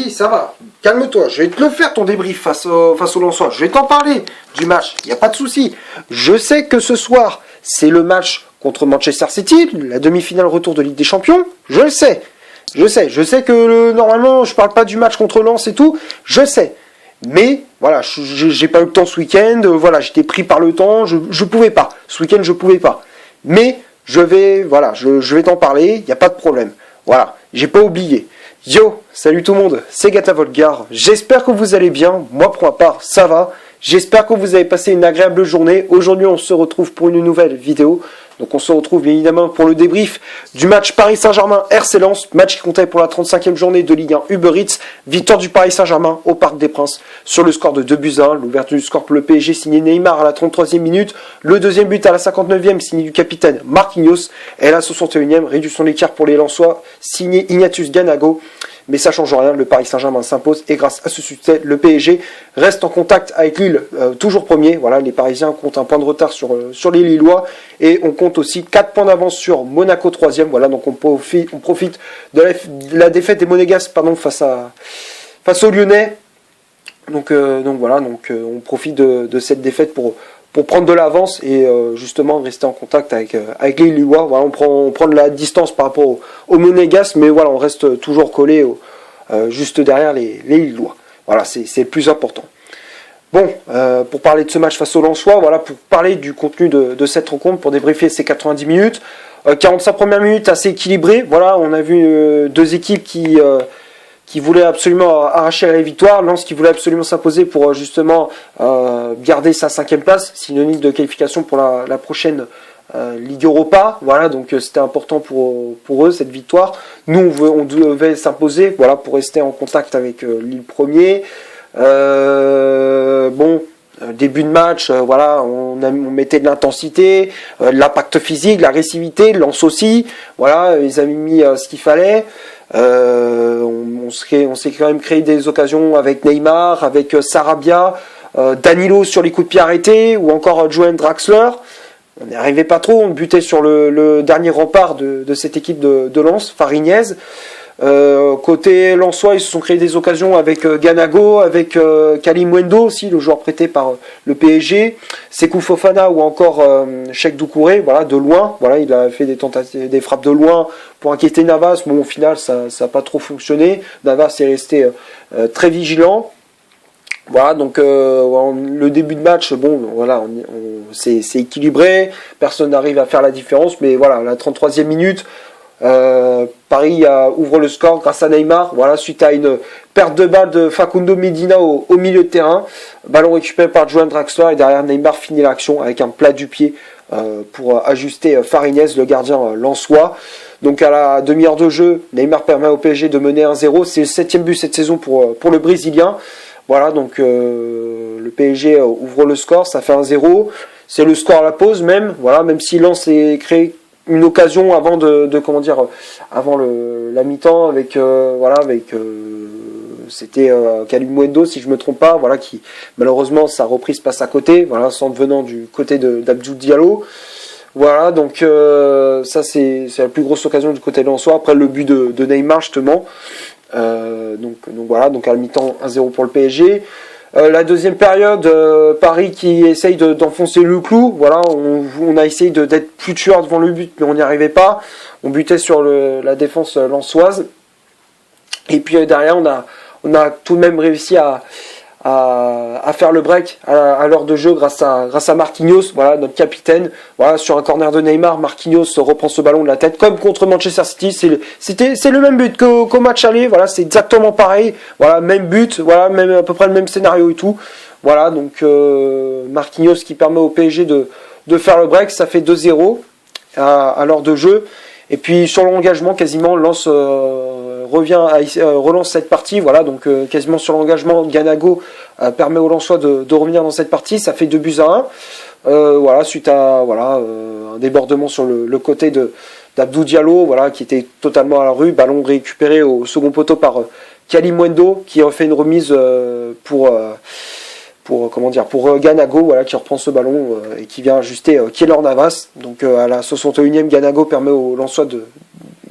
oui, ça va. Calme-toi. Je vais te le faire ton débrief face au Lensois. Je vais t'en parler du match. Il n'y a pas de souci. Je sais que ce soir, c'est le match contre Manchester City, la demi-finale retour de Ligue des Champions. Je le sais. Je sais que normalement, je parle pas du match contre Lens et tout. Je sais. Mais voilà, j'ai pas eu le temps ce week-end. Voilà, j'étais pris par le temps. Je pouvais pas. Ce week-end, je pouvais pas. Mais je vais t'en parler. Il n'y a pas de problème. Voilà, j'ai pas oublié. Yo, salut tout le monde, c'est Gata Volgar. J'espère que vous allez bien. Moi, pour ma part, ça va. J'espère que vous avez passé une agréable journée. Aujourd'hui, on se retrouve pour une nouvelle vidéo. Donc, on se retrouve bien évidemment pour le débrief du match Paris Saint-Germain RC Lens. Match qui comptait pour la 35e journée de Ligue 1 Uber Eats. Victoire du Paris Saint-Germain au Parc des Princes sur le score de 2-1. L'ouverture du score pour le PSG signé Neymar à la 33e minute. Le deuxième but à la 59e signé du capitaine Marquinhos. Et à la 61e, réduction d'écart pour les Lensois signé Ignatius Ganago. Mais ça ne change rien, le Paris Saint-Germain s'impose et grâce à ce succès, le PSG reste en contact avec Lille, toujours premier. Voilà, les Parisiens comptent un point de retard sur les Lillois et on compte aussi 4 points d'avance sur Monaco 3e. Voilà, donc on profite de la défaite des Monégasques face aux Lyonnais. Donc voilà, on profite de cette défaite pour prendre de l'avance et justement rester en contact avec les Lillois. Voilà, on prend de la distance par rapport aux Monégasques, mais voilà, on reste toujours collé juste derrière les Lillois. Voilà, c'est le plus important. Bon, pour parler de ce match face aux Lensois, voilà, pour parler du contenu de cette rencontre, pour débriefer ces 90 minutes, 45 premières minutes assez équilibrées. Voilà, on a vu deux équipes qui voulait absolument arracher la victoire, Lens qui voulait absolument s'imposer pour justement garder sa 5e place, synonyme de qualification pour la prochaine Ligue Europa. Voilà, donc c'était important pour eux cette victoire. Nous on devait s'imposer, voilà, pour rester en contact avec Lille premier. Début de match, voilà, on mettait de l'intensité, de l'impact physique, de l'agressivité, Lens aussi. Voilà, ils avaient mis ce qu'il fallait. On s'est quand même créé des occasions avec Neymar, avec Sarabia, Danilo sur les coups de pied arrêtés, ou encore Johan Draxler. On n'y arrivait pas trop, on butait sur le dernier rempart de cette équipe de Lens, Farignez. Côté lensois, ils se sont créés des occasions avec Ganago, avec Kalimwendo aussi, le joueur prêté par le PSG, Sékou Fofana ou encore Cheikh Doucouré, voilà, de loin. Voilà, il a fait des frappes de loin pour inquiéter Navas. Bon, au final, ça n'a pas trop fonctionné. Navas est resté très vigilant. Voilà, donc le début de match, bon, voilà, c'est équilibré. Personne n'arrive à faire la différence, mais voilà, la 33e minute. Paris ouvre le score grâce à Neymar, voilà, suite à une perte de balle de Facundo Medina au milieu de terrain, ballon récupéré par Johan Draxler et derrière Neymar finit l'action avec un plat du pied pour ajuster Farignez, le gardien lensois. Donc à la demi-heure de jeu, Neymar permet au PSG de mener 1-0, c'est le 7e but cette saison pour le Brésilien. Voilà, donc le PSG ouvre le score, ça fait 1-0, c'est le score à la pause même, voilà, même si Lens est créé une occasion avant avant la mi-temps avec c'était Kalimwendo si je me trompe pas, voilà, qui malheureusement sa reprise passe à côté, voilà, centre venant du côté d'Abdou Diallo. Voilà, donc ça c'est la plus grosse occasion du côté lensois après le but de Neymar justement. Donc voilà, donc à la mi-temps 1-0 pour le PSG. La deuxième période, Paris qui essaye d'enfoncer le clou. Voilà, on a essayé d'être plus tueur devant le but, mais on n'y arrivait pas. On butait sur la défense lensoise. Et puis derrière, on a tout de même réussi à faire le break à l'heure de jeu grâce à Marquinhos, voilà, notre capitaine. Voilà, sur un corner de Neymar, Marquinhos reprend ce ballon de la tête comme contre Manchester City. C'est le même but qu'au match aller. Voilà, c'est exactement pareil. Voilà, même but. Voilà, même à peu près le même scénario et tout. Voilà, donc Marquinhos qui permet au PSG de faire le break. Ça fait 2-0 à l'heure de jeu. Et puis sur l'engagement, quasiment Lens relance cette partie. Voilà, donc quasiment sur l'engagement, Ganago permet aux Lensois de revenir dans cette partie. Ça fait 2-1. Voilà, suite à un débordement sur le côté d'Abdou Diallo, voilà, qui était totalement à la rue. Ballon récupéré au second poteau par Kalimwendo, qui refait une remise pour Ganago, voilà, qui reprend ce ballon et qui vient ajuster Keylor Navas. Donc à la 61e, Ganago permet aux Lensois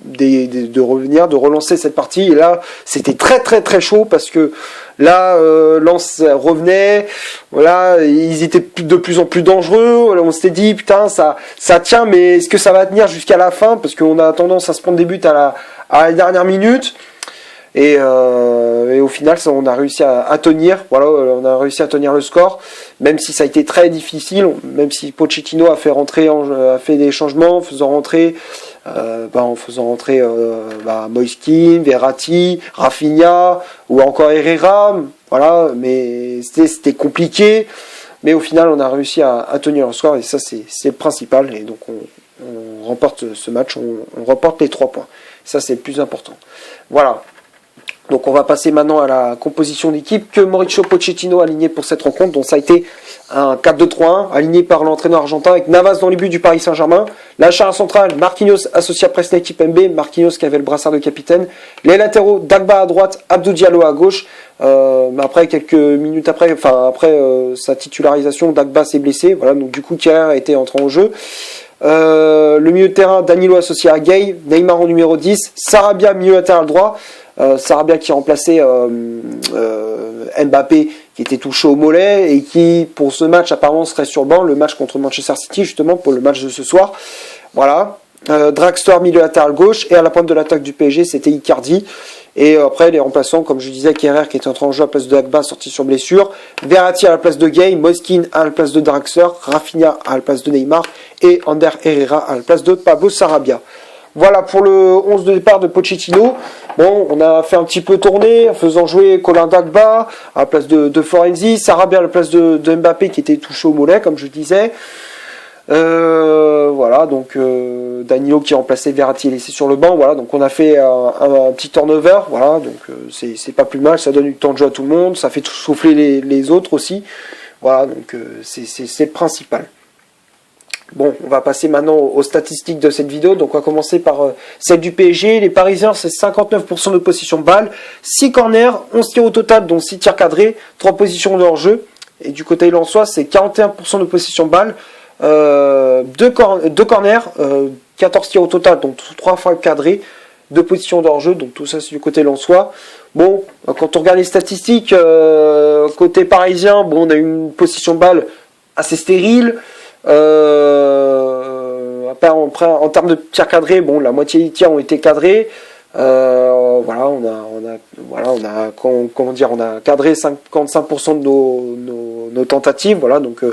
de revenir, de relancer cette partie. Et là, c'était très très très chaud parce que là, Lens revenait, voilà, ils étaient de plus en plus dangereux. On s'était dit, putain, ça tient, mais est-ce que ça va tenir jusqu'à la fin? Parce qu'on a tendance à se prendre des buts à la dernière minute. Et au final, on a réussi à tenir. Voilà, on a réussi à tenir le score, même si ça a été très difficile. Même si Pochettino a fait des changements, en faisant rentrer Moiskin, Verratti, Rafinha ou encore Herrera. Voilà, mais c'était compliqué. Mais au final, on a réussi à tenir le score et ça, c'est le principal. Et donc, on remporte ce match, on remporte les 3 points. Ça, c'est le plus important. Voilà. Donc on va passer maintenant à la composition d'équipe que Mauricio Pochettino a aligné pour cette rencontre. Donc ça a été un 4-2-3-1 aligné par l'entraîneur argentin avec Navas dans les buts du Paris Saint-Germain. La charnière centrale, Marquinhos associé à Presnel Kimpembe, Marquinhos qui avait le brassard de capitaine. Les latéraux, Dagba à droite, Abdou Diallo à gauche. Après quelques minutes après sa titularisation, Dagba s'est blessé. Voilà, donc du coup Kerrer a été entré en jeu. Le milieu de terrain, Danilo associé à Gay, Neymar en numéro 10, Sarabia milieu latéral droit. Sarabia qui remplaçait Mbappé qui était touché au mollet et qui pour ce match apparemment serait sur le banc, le match contre Manchester City justement pour le match de ce soir. Voilà. Draxler milieu latéral gauche et à la pointe de l'attaque du PSG c'était Icardi. Et après les remplaçants comme je disais, Kerrer qui était entré en jeu à la place de Dagba sorti sur blessure, Verratti à la place de Gay, Moiskin à la place de Draxler, Rafinha à la place de Neymar et Ander Herrera à la place de Pablo Sarabia. Voilà pour le 11 de départ de Pochettino. Bon, on a fait un petit peu tourner en faisant jouer Colin Dagba à la place de Florenzi, Sarabia à la place de Mbappé qui était touché au mollet, comme je disais. Voilà, donc Danilo qui remplaçait Verratti laissé sur le banc. Voilà, donc on a fait un petit turnover. Voilà, donc c'est pas plus mal, ça donne du temps de jeu à tout le monde, ça fait souffler les autres aussi. Voilà, donc c'est le principal. Bon, on va passer maintenant aux statistiques de cette vidéo. Donc on va commencer par celle du PSG. Les Parisiens, c'est 59% de possession de balle, 6 corners, 11 tirs au total, dont 6 tirs cadrés, 3 positions de hors-jeu. Et du côté lensois, c'est 41% de possession de balle, 2 corners, 14 tirs au total, donc 3 fois cadrés, 2 positions de hors-jeu. Donc tout ça, c'est du côté lensois. Bon, quand on regarde les statistiques, côté parisien, bon, on a une possession de balle assez stérile. En termes de tirs cadrés, bon, la moitié des tirs ont été cadrés. Voilà, on a cadré 55% de nos tentatives. Voilà, donc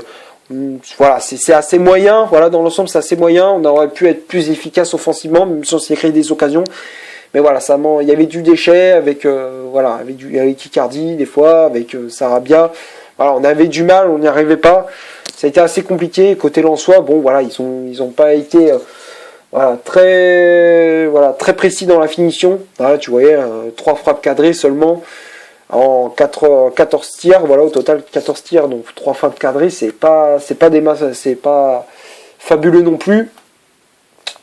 voilà, c'est assez moyen. Voilà, dans l'ensemble, c'est assez moyen. On aurait pu être plus efficace offensivement, même si on s'est créé des occasions. Mais voilà, il y avait du déchet avec Icardi des fois, avec Sarabia. Voilà, on avait du mal, on n'y arrivait pas. Ça a été assez compliqué. Côté lensois, bon voilà, ils ont pas été très précis dans la finition. Voilà, tu voyais 3 frappes cadrées seulement en 14 tirs. Voilà, au total 14 tirs, donc 3 frappes cadrées, c'est pas des masses, c'est pas fabuleux non plus.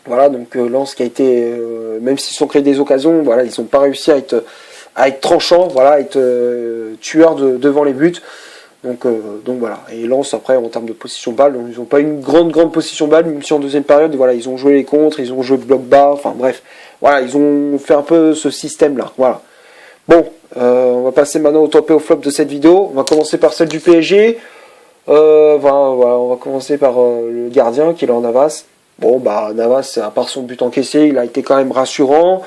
Voilà, donc Lens qui a été, même s'ils sont créés des occasions, voilà, ils n'ont pas réussi à être tranchants, voilà, à être tueurs devant les buts. Donc voilà. Et Lens après en termes de position balle, ils n'ont pas une grande position balle, même si en deuxième période, voilà, ils ont joué les contres, ils ont joué bloc bas, enfin bref, voilà, ils ont fait un peu ce système là. Voilà. Bon, on va passer maintenant au top et au flop de cette vidéo. On va commencer par celle du PSG. On va commencer par le gardien qui est en Navas. Bon bah Navas, à part son but encaissé, il a été quand même rassurant.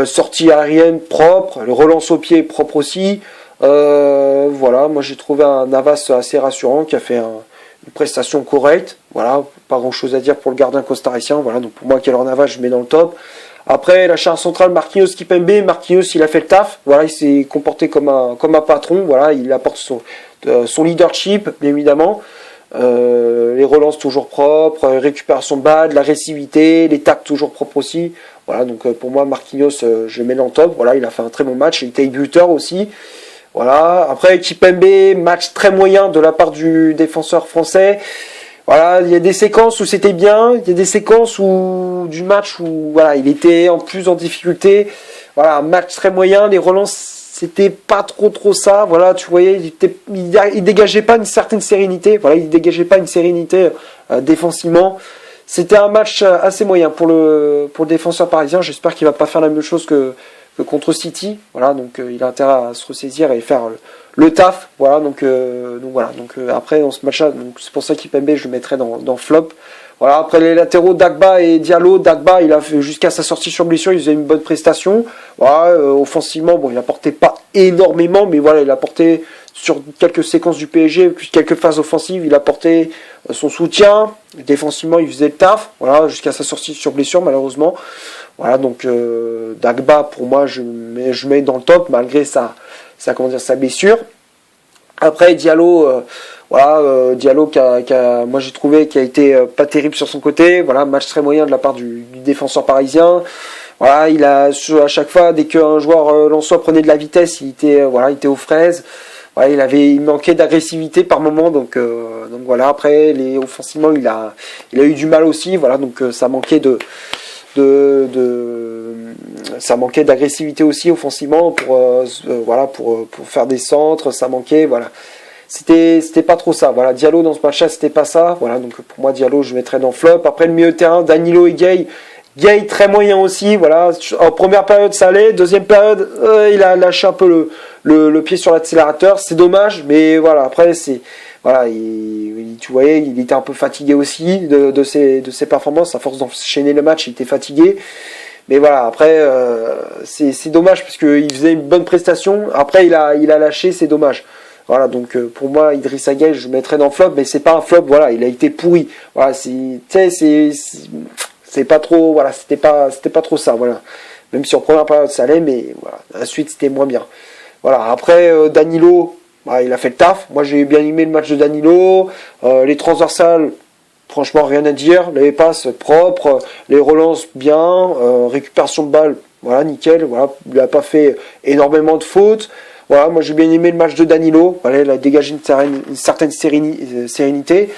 Sortie aérienne propre, le relance au pied propre aussi. Voilà, moi j'ai trouvé un Navas assez rassurant qui a fait une prestation correcte. Voilà, pas grand chose à dire pour le gardien costaricien. Voilà, donc pour moi Keylor Navas je mets dans le top. Après la charge centrale Marquinhos Kimpembe, Marquinhos il a fait le taf. Voilà, il s'est comporté comme un patron. Voilà, il apporte son leadership bien évidemment. Les relances toujours propres, récupération de balle, l'agressivité, les tacles toujours propres aussi. Voilà, donc pour moi Marquinhos je le mets dans le top. Voilà, il a fait un très bon match. Il était buteur aussi. Voilà. Après Kimpembe, match très moyen de la part du défenseur français. Voilà, il y a des séquences où c'était bien, il y a des séquences du match où voilà, il était en plus en difficulté. Voilà, un match très moyen, les relances c'était pas trop ça. Voilà, tu voyais, il dégageait pas une certaine sérénité. Voilà, il dégageait pas une sérénité défensivement. c'était un match assez moyen pour le défenseur parisien. J'espère qu'il va pas faire la même chose que contre City. Voilà, donc il a intérêt à se ressaisir et faire le taf. Voilà, donc voilà. Donc après dans ce match-là, donc c'est pour ça qu'Ipembe je le mettrais dans flop. Voilà, après les latéraux Dagba et Diallo, Dagba il a fait jusqu'à sa sortie sur blessure, il faisait une bonne prestation. Voilà, offensivement, bon, il apportait pas énormément, mais voilà, il a apporté sur quelques séquences du PSG, puis quelques phases offensives, il a apporté son soutien. Défensivement, il faisait le taf. Voilà, jusqu'à sa sortie sur blessure, malheureusement. Voilà, donc Dagba, pour moi, je mets dans le top, malgré sa blessure. Après, Diallo, Diallo moi j'ai trouvé qu'il a été pas terrible sur son côté. Voilà, match très moyen de la part du défenseur parisien. Voilà, il a à chaque fois dès qu'un joueur lensois prenait de la vitesse, il était aux fraises. Voilà, il manquait d'agressivité par moment, donc voilà. Après, offensivement, il a eu du mal aussi. Voilà, donc ça manquait ça manquait d'agressivité aussi offensivement pour faire des centres. Ça manquait, voilà. C'était pas trop ça. Voilà, Diallo dans ce match-là, c'était pas ça. Voilà, donc pour moi, Diallo, je mettrais dans flop. Après, le milieu de terrain, Danilo et Gay. Gay très moyen aussi. Voilà, en première période, ça allait. Deuxième période, il a lâché un peu le pied sur l'accélérateur. C'est dommage, mais voilà. Après, voilà, tu voyais, il était un peu fatigué aussi de ses performances. À force d'enchaîner le match, il était fatigué. Mais voilà, après, c'est dommage parce qu'il faisait une bonne prestation. Après, il a lâché, c'est dommage. Voilà, donc pour moi, Idrissa Gueye, je le mettrais dans flop, mais c'est pas un flop. Voilà, il a été pourri. Voilà, c'est pas trop. Voilà, c'était pas trop ça. Voilà, même si en première période ça allait, mais voilà, la suite c'était moins bien. Voilà, après Danilo. Il a fait le taf. Moi, j'ai bien aimé le match de Danilo. Les transversales, franchement, rien à dire. Les passes propres, les relances bien, récupération de balle, voilà, nickel. Voilà, il n'a pas fait énormément de fautes. Voilà, moi, j'ai bien aimé le match de Danilo. Voilà, il a dégagé une certaine sérénité.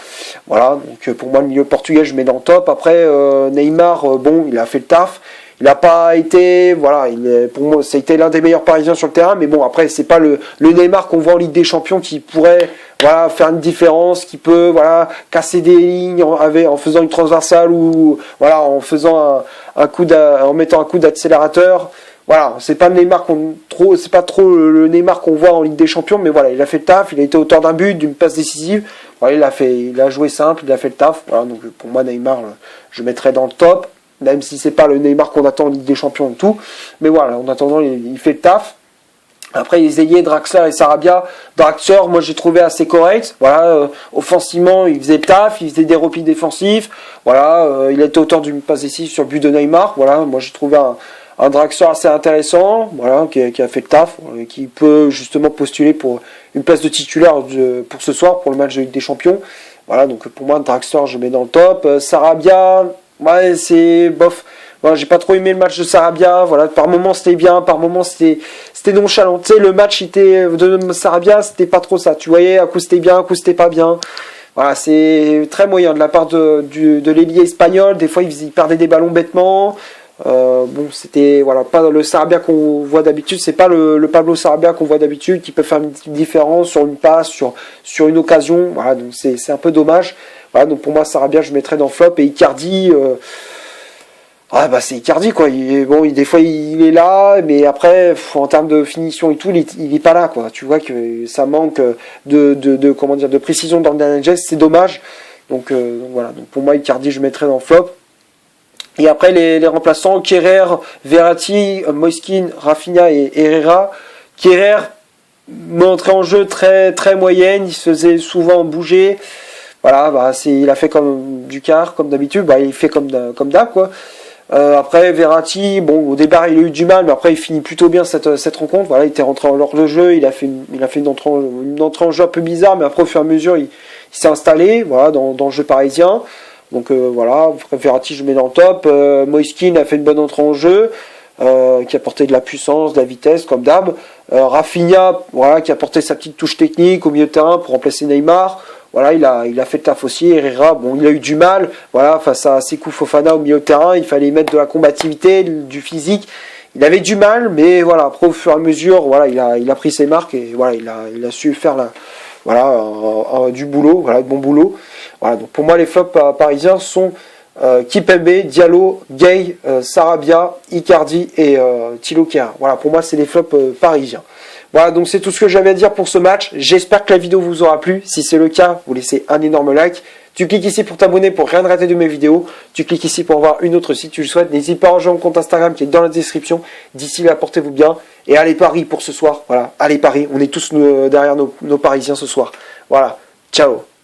Voilà, donc pour moi, le milieu portugais, je mets dans le top. Après, Neymar, bon, il a fait le taf. Il n'a pas été, voilà, pour moi, ça a été l'un des meilleurs Parisiens sur le terrain, mais bon, après, c'est pas le Neymar qu'on voit en Ligue des Champions qui pourrait, voilà, faire une différence, qui peut, voilà, casser des lignes en faisant une transversale ou, voilà, en faisant en mettant un coup d'accélérateur. Voilà, c'est pas c'est pas trop le Neymar qu'on voit en Ligue des Champions, mais voilà, il a fait le taf, il a été auteur d'un but, d'une passe décisive. Voilà, il a joué simple, il a fait le taf. Voilà, donc pour moi, Neymar, je mettrais dans le top. Même si c'est pas le Neymar qu'on attend en Ligue des Champions et tout. Mais voilà, en attendant, il fait le taf. Après, les ailiers, Draxler et Sarabia. Draxler, moi, j'ai trouvé assez correct. Voilà, offensivement, il faisait le taf, il faisait des replis défensifs. Voilà, il était auteur d'une passe décisive sur le but de Neymar. Voilà, moi, j'ai trouvé un Draxler assez intéressant. Voilà, qui a fait le taf, qui peut justement postuler pour une place de titulaire pour ce soir, pour le match de Ligue des Champions. Voilà, donc pour moi, Draxler, je mets dans le top. Sarabia, ouais, c'est bof. Voilà, j'ai pas trop aimé le match de Sarabia. Voilà, par moments c'était bien, par moments c'était nonchalant. Tu sais, le match de Sarabia, c'était pas trop ça. Tu voyais, à coup c'était bien, à coup c'était pas bien. Voilà, c'est très moyen de la part de l'ailier espagnol. Des fois, il perdait des ballons bêtement. Bon, c'était voilà, pas le Sarabia qu'on voit d'habitude. C'est pas le Pablo Sarabia qu'on voit d'habitude qui peut faire une différence sur une passe, sur une occasion. Voilà, donc c'est un peu dommage. Voilà, donc pour moi, Sarabia, je mettrais dans flop. Et Icardi, c'est Icardi, quoi. Des fois, il est là, mais après, en termes de finition et tout, il est pas là, quoi. Tu vois que ça manque de précision dans le dernier geste, c'est dommage. Donc voilà, donc pour moi, Icardi, je mettrais dans flop. Et après, les remplaçants, Kerrer, Verratti, Moiskin, Rafinha et Herrera. Kerrer, entrée en jeu très, très moyenne, il se faisait souvent bouger. Voilà, il a fait comme Ducar, comme d'habitude, il fait comme d'hab, quoi. Après, Verratti, bon, au départ, il a eu du mal, mais après, il finit plutôt bien cette rencontre. Voilà, il était rentré en hors de jeu, il a fait une entrée en jeu un peu bizarre, mais après, au fur et à mesure, il s'est installé, voilà, dans le jeu parisien. Donc voilà, après, Verratti, je mets dans le top. Moiskin a fait une bonne entrée en jeu, qui a apporté de la puissance, de la vitesse, comme d'hab. Rafinha, voilà, qui a apporté sa petite touche technique au milieu de terrain pour remplacer Neymar. Voilà, il a fait le taf aussi. Herrera, bon, il a eu du mal, voilà, face à Sékou Fofana au milieu de terrain. Il fallait mettre de la combativité, du physique. Il avait du mal, mais voilà, après, au fur et à mesure, voilà, il a pris ses marques et voilà, il a su faire du boulot, voilà, de bon boulot. Voilà, donc pour moi, les flops parisiens sont Kipembe, Diallo, Gay, Sarabia, Icardi et Thilo Kehrer. Voilà, pour moi, c'est les flops parisiens. Voilà, donc c'est tout ce que j'avais à dire pour ce match. J'espère que la vidéo vous aura plu. Si c'est le cas, vous laissez un énorme like. Tu cliques ici pour t'abonner pour rien rater de mes vidéos. Tu cliques ici pour voir une autre si tu le souhaites. N'hésite pas à rejoindre mon compte Instagram qui est dans la description. D'ici là, portez-vous bien. Et allez Paris pour ce soir. Voilà, allez Paris. On est tous derrière nos Parisiens ce soir. Voilà, ciao.